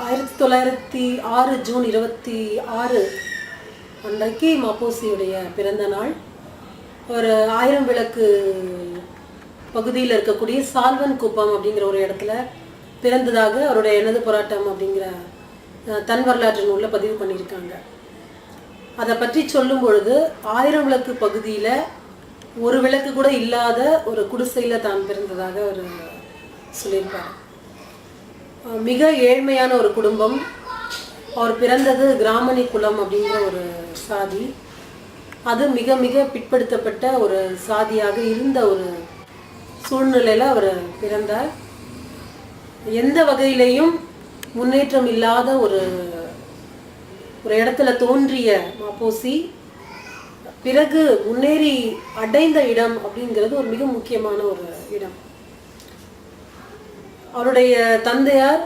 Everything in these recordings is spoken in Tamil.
1906 ஜூன் 26 அன்றைக்கு மாப்போசியுடைய பிறந்த நாள். ஒரு 1000 விளக்கு பகுதியில் இருக்கக்கூடிய சால்வன் குப்பம் அப்படிங்கிற ஒரு இடத்துல பிறந்ததாக அவருடைய எனது போராட்டம் அப்படிங்கிற தன் வரலாற்று நூலில் பதிவு பண்ணியிருக்காங்க. அதை பற்றி சொல்லும் பொழுது 1000 விளக்கு பகுதியில் ஒரு விளக்கு கூட இல்லாத ஒரு குடிசையில் தான் பிறந்ததாக அவர் சொல்லியிருப்பார். மிக ஏழ்மையான ஒரு குடும்பம். அவர் பிறந்தது கிராமணி குலம் அப்படிங்கிற ஒரு சாதி. அது மிக மிக பிற்படுத்தப்பட்ட ஒரு சாதியாக இருந்த ஒரு சூழ்நிலையில் அவர் பிறந்தார். எந்த வகையிலையும் முன்னேற்றம் இல்லாத ஒரு இடத்துல தோன்றிய மாப்போசி பிறகு முன்னேறி அடைந்த இடம் அப்படிங்கிறது ஒரு மிக முக்கியமான ஒரு இடம். அவருடைய தந்தையார்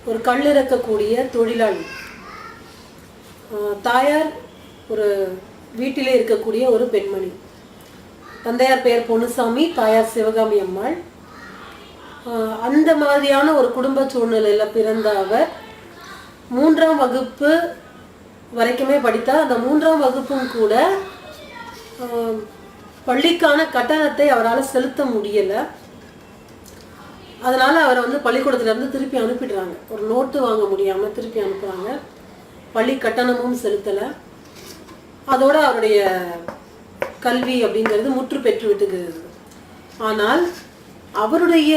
ஒரு கல்லிறக்கக்கூடிய தொழிலாளி, தாயார் ஒரு வீட்டிலே இருக்கக்கூடிய ஒரு பெண்மணி. தந்தையார் பெயர் பொன்னுசாமி, தாயார் சிவகாமி அம்மாள். அந்த மாதிரியான ஒரு குடும்ப சூழ்நிலையில் பிறந்த அவர் 3ஆம் வகுப்பு வரைக்குமே படித்தார். அந்த 3ஆம் வகுப்பும் கூட பள்ளிக்கான கட்டணத்தை அவரால் செலுத்த முடியலை. அதனால் அவரை பள்ளிக்கூடத்துலேருந்து திருப்பி அனுப்பிடுறாங்க. ஒரு நோட்டு வாங்க முடியாமல் திருப்பி அனுப்புகிறாங்க. பள்ளி கட்டணமும் செலுத்தலை. அதோடு அவருடைய கல்வி அப்படிங்கிறது முற்று பெற்று விட்டுகிறது. ஆனால் அவருடைய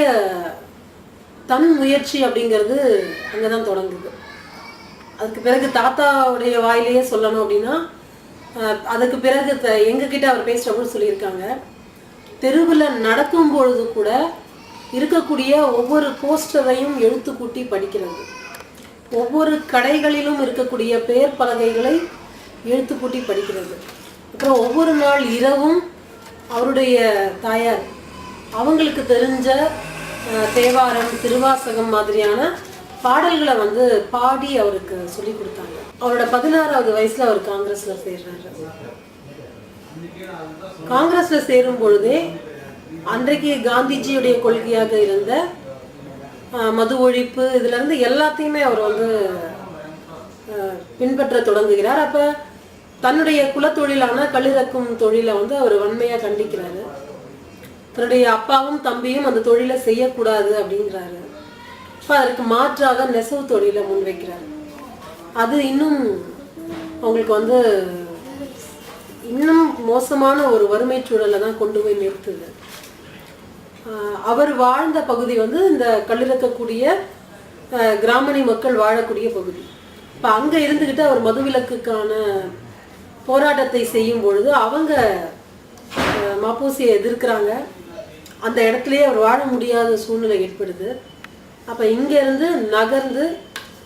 தன் முயற்சி அப்படிங்கிறது அங்கே தான் தொடங்குது. அதுக்கு பிறகு தாத்தாவுடைய வாயிலேயே சொல்லணும் அப்படின்னா, அதுக்கு பிறகு எங்ககிட்ட அவர் பேசுகிறப்போ சொல்லியிருக்காங்க, தெருவில் நடக்கும் பொழுது கூட இருக்கக்கூடிய ஒவ்வொரு போஸ்டரையும் எழுத்து கூட்டி படிக்கிறது, ஒவ்வொரு கடைகளிலும் இருக்கக்கூடிய பெயர் பலகைகளை எழுத்து கூட்டி படிக்கிறது. அப்புறம் ஒவ்வொரு நாள் இரவும் அவருடைய தாயார் அவங்களுக்கு தெரிஞ்ச தேவாரம், திருவாசகம் மாதிரியான பாடல்களை பாடி அவருக்கு சொல்லி கொடுத்தாங்க. அவரோட 16வது வயசுல அவர் காங்கிரஸ்ல சேர்றாரு. காங்கிரஸ்ல சேரும் பொழுதே அன்றைக்கு காந்திஜியுடைய கொள்கையாக இருந்த மது ஒழிப்பு இதுல இருந்து எல்லாத்தையுமே அவர் பின்பற்ற தொடங்குகிறார். அப்ப தன்னுடைய குலத்தொழிலான கல்லிறக்கும் தொழிலை அவர் வன்மையா கண்டிக்கிறாரு. தன்னுடைய அப்பாவும் தம்பியும் அந்த தொழிலை செய்யக்கூடாது அப்படிங்கிறாரு. அப்ப அதற்கு மாற்றாக நெசவு தொழிலை முன்வைக்கிறார். அது இன்னும் அவங்களுக்கு இன்னும் மோசமான ஒரு வறுமை சூழலை தான் கொண்டு போய் நிறுத்துது. அவர் வாழ்ந்த பகுதி இந்த கல்லிறக்கக்கூடிய கிராமணி மக்கள் வாழக்கூடிய பகுதி. இப்போ அங்கே இருந்துக்கிட்டு அவர் மதுவிலக்குக்கான போராட்டத்தை செய்யும் பொழுது அவங்க மாப்போசியை எதிர்க்கிறாங்க. அந்த இடத்துலையே அவர் வாழ முடியாத சூழ்நிலை ஏற்படுது. அப்போ இங்கேருந்து நகர்ந்து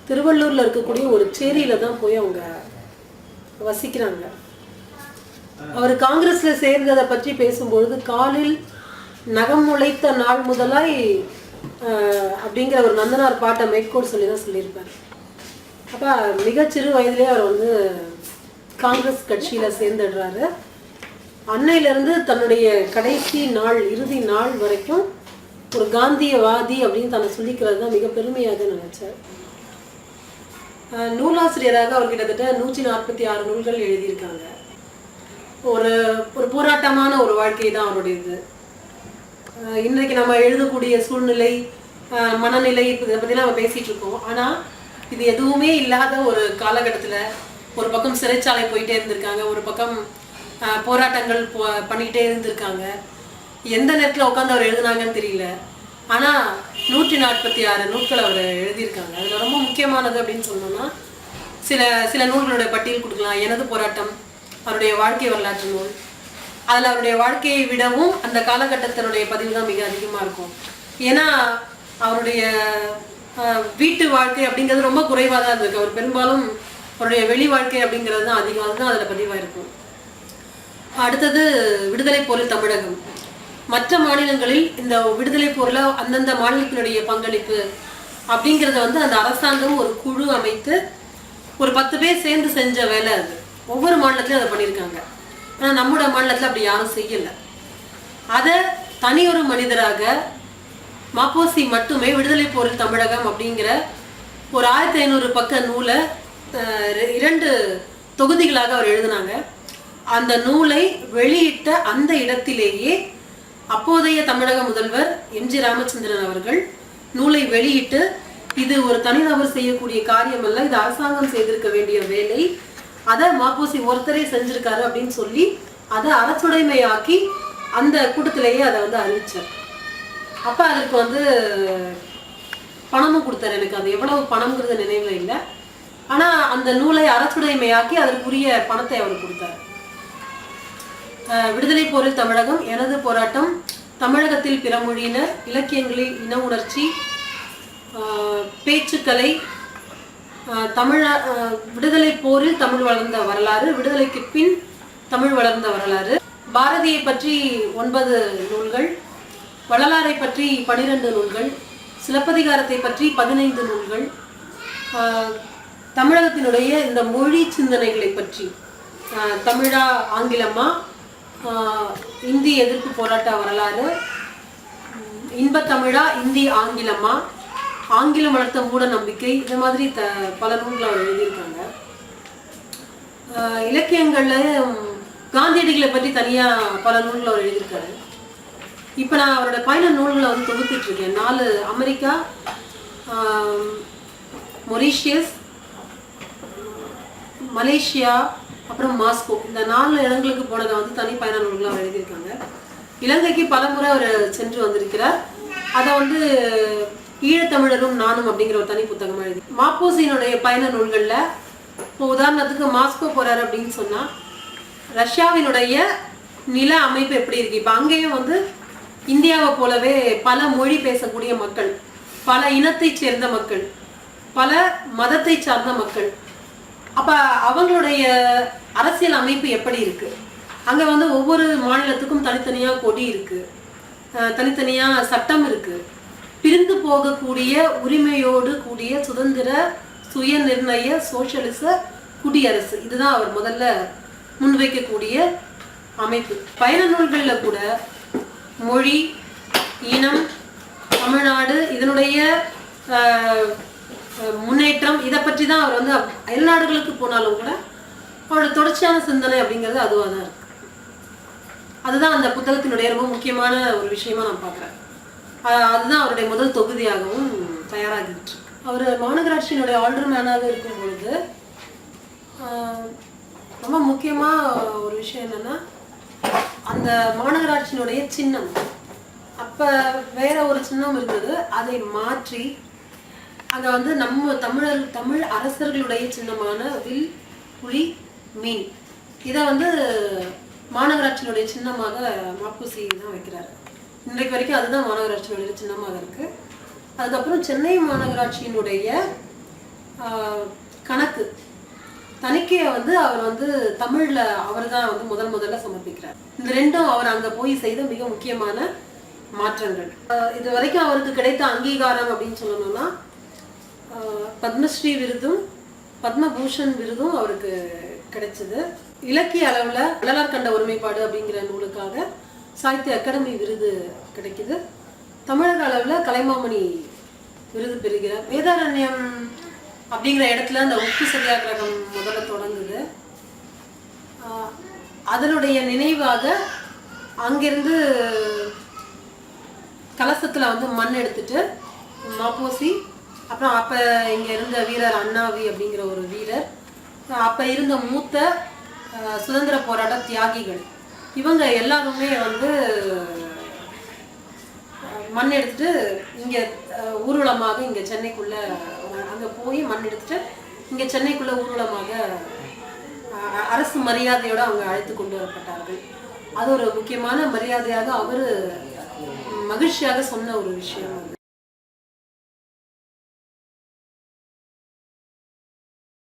திருவள்ளூரில் இருக்கக்கூடிய ஒரு சேரியில் தான் போய் அவங்க வசிக்கிறாங்க. அவர் காங்கிரஸில் சேர்ந்ததை பற்றி பேசும்பொழுது, காலில் நகம் முளைத்த நாள் முதலாய் அப்படிங்கிற ஒரு நந்தனார் பாட்டை மேற்கோள் சொல்லி தான் சொல்லியிருப்பார். அப்போ மிகச்சிறு வயதிலே அவர் காங்கிரஸ் கட்சியில் சேர்ந்துடுறாரு. அன்னையிலேருந்து தன்னுடைய கடைசி நாள், இறுதி நாள் வரைக்கும் ஒரு காந்தியவாதி அப்படின்னு தன்னை சொல்லிக்கிறது தான் மிக பெருமையாக நினைச்சார். நூலாசிரியராக அவர் கிட்டத்தட்ட 146 நூல்கள் எழுதியிருக்காங்க. ஒரு போராட்டமான ஒரு வாழ்க்கை தான் அவருடையது. இன்றைக்கு நம்ம எழுதக்கூடிய சூழ்நிலை, மனநிலை, இதை பற்றிலாம் நம்ம பேசிகிட்டு இருக்கோம். ஆனால் இது எதுவுமே இல்லாத ஒரு காலகட்டத்தில் ஒரு பக்கம் சிறைச்சாலை போயிட்டே இருந்திருக்காங்க, ஒரு பக்கம் போராட்டங்கள் பண்ணிக்கிட்டே இருந்திருக்காங்க. எந்த நேரத்தில் உட்காந்து அவர் எழுதுனாங்கன்னு தெரியல. ஆனால் 146 நூல்கள் அவர் எழுதியிருக்காங்க. அதில் ரொம்ப முக்கியமானது அப்படின்னு சொன்னோம்னா சில நூல்களுடைய பட்டியல் கொடுக்கலாம். எனது போராட்டம் அவருடைய வாழ்க்கை வரலாற்று நூல். அதில் அவருடைய வாழ்க்கையை விடவும் அந்த காலகட்டத்தினுடைய பதிவு தான் மிக அதிகமாக இருக்கும். ஏன்னா அவருடைய வீட்டு வாழ்க்கை அப்படிங்கிறது ரொம்ப குறைவாக தான் இருந்திருக்கு. அவர் பெரும்பாலும் அவருடைய வெளி வாழ்க்கை அப்படிங்கிறது தான் அதிகம். அதுதான் அதில் பதிவாக இருக்கும். அடுத்தது விடுதலை போரில் தமிழகம். மற்ற மாநிலங்களில் இந்த விடுதலை போரில் அந்தந்த மாநிலத்தினுடைய பங்களிப்பு அப்படிங்கிறத அந்த அரசாங்கம் ஒரு குழு அமைத்து ஒரு 10 பேர் சேர்ந்து செஞ்ச வேலை. அது ஒவ்வொரு மாநிலத்திலையும் அதை பண்ணியிருக்காங்க. ஆனால் நம்மளோட மாநிலத்தில் அப்படி யாரும் செய்யலை. அதை தனியொரு மனிதராக மாப்போசி மட்டுமே விடுதலை போரில் தமிழகம் அப்படிங்கிற ஒரு 1500 பக்க நூலை 2 தொகுதிகளாக அவர் எழுதினாங்க. அந்த நூலை வெளியிட்ட அந்த இடத்திலேயே அப்போதைய தமிழக முதல்வர் எம்.ஜி. ராமச்சந்திரன் அவர்கள் நூலை வெளியிட்டு, இது ஒரு தனிநபர் செய்யக்கூடிய காரியம் அல்ல, இது அரசாங்கம் செய்திருக்க வேண்டிய வேலை, அதை மாப்போசி ஒருத்தரே செஞ்சிருக்காரு அப்படின்னு சொல்லி அதை அரசுடைமையாக்கி அந்த கூட்டத்திலேயே அதை அறிவிச்சார். அப்ப அதற்கு பணமும் கொடுத்தாரு. எனக்கு அது எவ்வளவு பணம்ங்கிறது நினைவுல இல்லை. ஆனா அந்த நூலை அரசுடைமையாக்கி அதற்குரிய பணத்தை அவர் கொடுத்தார். விடுதலை போரில் தமிழகம், எனது போராட்டம், தமிழகத்தில் பிற மொழியினர், இலக்கியங்களில் இன உணர்ச்சி, பேச்சுக்கலை, விடுதலை போரில் தமிழ் வளர்ந்த வரலாறு, விடுதலைக்கு பின் தமிழ் வளர்ந்த வரலாறு, பாரதியை பற்றி 9 நூல்கள், வள்ளலாரை பற்றி 12 நூல்கள், சிலப்பதிகாரத்தை பற்றி 15 நூல்கள், தமிழகத்தினுடைய இந்த மொழி சிந்தனைகளை பற்றி, தமிழா ஆங்கிலமா, இந்தி எதிர்ப்பு போராட்ட வரலாறு, இன்பத்தமிழா இந்தி ஆங்கிலமா, ஆங்கிலம் வளர்த்த மூட நம்பிக்கை, இந்த மாதிரி பல நூல்களை அவர் எழுதியிருக்காங்க. இலக்கியங்கள்ல காந்தியடிகளை பற்றி தனியா பல நூல்களை அவர் எழுதியிருக்காரு. இப்ப நான் அவரோட பயண நூல்களை தொகுத்துட்டு இருக்கேன். 4 அமெரிக்கா, மொரீஷியஸ், மலேசியா, அப்புறம் மாஸ்கோ, இந்த 4 இடங்களுக்கு போனதை தனி பயண நூல்களை அவர் எழுதியிருக்காங்க. இலங்கைக்கு பல முறை அவர் சென்று வந்திருக்கிறார். அதை ஈழத்தமிழரும் நானும் அப்படிங்கிற ஒரு தனி புத்தகமா எழுதி. மாப்போசியினுடைய பயண நூல்கள்ல இப்போ உதாரணத்துக்கு மாஸ்கோ போறாரு அப்படின்னு சொன்னா, ரஷ்யாவினுடைய நில அமைப்பு எப்படி இருக்கு? இப்ப அங்கேயும் இந்தியாவை போலவே பல மொழி பேசக்கூடிய மக்கள், பல இனத்தை சேர்ந்த மக்கள், பல மதத்தை சார்ந்த மக்கள். அப்ப அவங்களுடைய அரசியல் அமைப்பு எப்படி இருக்கு? அங்க ஒவ்வொரு மாநிலத்துக்கும் தனித்தனியா கொடி இருக்கு, தனித்தனியா சட்டம் இருக்கு. பிரிந்து போகக்கூடிய உரிமையோடு கூடிய சுதந்திர சுய நிர்ணய சோசியலிச குடியரசு, இதுதான் அவர் முதல்ல முன்வைக்கக்கூடிய அமைப்பு. பயண நூல்கள்ல கூட மொழி, இனம், தமிழ்நாடு, இதனுடைய முன்னேற்றம், இதை பற்றி தான் அவர் அயல்நாடுகளுக்கு போனாலும் கூட அவரோட தொடர்ச்சியான சிந்தனை அப்படிங்கிறது அதுவாக தான் இருக்கு. அதுதான் அந்த புத்தகத்தினுடைய ரொம்ப முக்கியமான ஒரு விஷயமா நான் பார்க்குறேன். அதுதான் அவருடைய முதல் தொகுதியாகவும் தயாராகிட்டு. அவர் மாநகராட்சியினுடைய ஆல்டர்மேனாக இருக்கும் பொழுது ரொம்ப முக்கியமாக ஒரு விஷயம் என்னன்னா, அந்த மாநகராட்சியினுடைய சின்னம் அப்போ வேற ஒரு சின்னம் இருந்தது, அதை மாற்றி அங்கே நம்ம தமிழ் அரசர்களுடைய சின்னமான வில், புலி, மீன், இதை மாநகராட்சியினுடைய சின்னமாக மாப்போசி தான் வைக்கிறாரு. இன்றைக்கு வரைக்கும் அதுதான் மாநகராட்சியினுடைய சின்னமாக இருக்கு. அதுக்கப்புறம் சென்னை மாநகராட்சியினுடைய கணக்கு தணிக்கையை அவர் தமிழ்ல அவர் தான் முதல்ல சமர்ப்பிக்கிறார். இந்த ரெண்டும் அவர் அங்க போய் செய்த மிக முக்கியமான மாற்றங்கள். இது வரைக்கும் அவருக்கு கிடைத்த அங்கீகாரம் அப்படின்னு சொல்லணும்னா, பத்மஸ்ரீ விருதும் பத்மபூஷன் விருதும் அவருக்கு கிடைச்சது. இலக்கிய அளவுல வள்ளலார் கண்ட ஒருமைப்பாடு அப்படிங்கிற நூலுக்காக சாகித்ய அகாடமி விருது கிடைக்குது. தமிழக அளவுல கலைமாமணி விருது பெறுகிறார். வேதாரண்யம் அப்படிங்கிற இடத்துல அந்த உப்பு சத்தியாகிரகம் முதல்ல தொடங்குது. அதனுடைய நினைவாக அங்கிருந்து கலசத்துல மண் எடுத்துட்டு மாப்போசி, அப்புறம் அப்ப இங்க இருந்த வீரர் அண்ணாவி அப்படிங்கிற ஒரு வீரர், அப்ப இருந்த மூத்த சுதந்திர போராட்ட தியாகிகள், இவங்க எல்லாருமே மண் எடுத்துட்டு இங்க ஊர்வலமாக இங்க சென்னைக்குள்ள அங்க போய் மண் எடுத்துட்டு இங்க சென்னைக்குள்ள ஊர்வலமாக அரசு மரியாதையோட அவங்க அழைத்து கொண்டு வரப்பட்டார்கள். அது ஒரு முக்கியமான மரியாதையாக அவரு மகிழ்ச்சியாக சொன்ன ஒரு விஷயம்.